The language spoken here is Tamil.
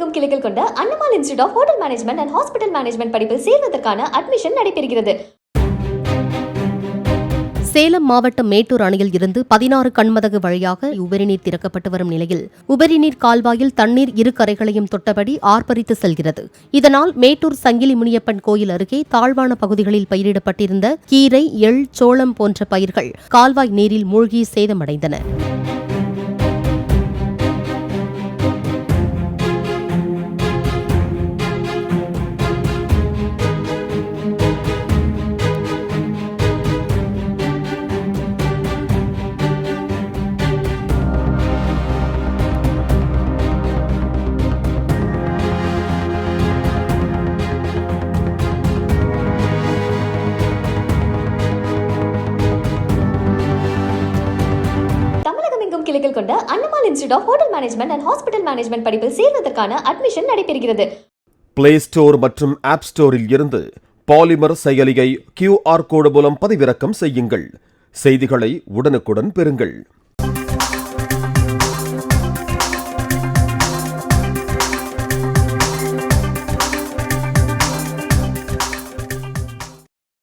தமிழகமெங்கும் கிளைகள் கொண்ட Annamal institute of hotel management and hospital management படிப்பில் சேர்வதற்கான அட்மிஷன் நடைபெறுகிறது. சேலம் மாவட்டம் மேட்டூர் அணையில் இருந்து 16 கண்மதகு வழியாக உபரிநீர் திறக்கப்பட்டு வரும் நிலையில் உபரிநீர் கால்வாயில் தண்ணீர் இரு கரைகளையும் தொட்டபடி ஆர்ப்பரித்து செல்கிறது. இதனால் மேட்டூர் சங்கிலி முனியப்பன் கோயில் அருகே தாழ்வான பகுதிகளில் பயிரிடப்பட்டிருந்த கீரை, எள், சோளம் போன்ற பயிர்கள் கால்வாய் நீரில் மூழ்கி சேதமடைந்தன. தமிழகமெங்கும் கிளைகள் கொண்ட Annamal institute of hotel management and hospital management படிப்பில் சேர்வதற்கான அட்மிஷன் நடைபெறுகிறது. பிளே ஸ்டோர் மற்றும் ஆப் ஸ்டோரில் இருந்து பாலிமர் செயலியை QR கோடு மூலம் பதிவிறக்கம் செய்யுங்கள். செய்திகளை உடனுக்குடன் பெறுங்கள்.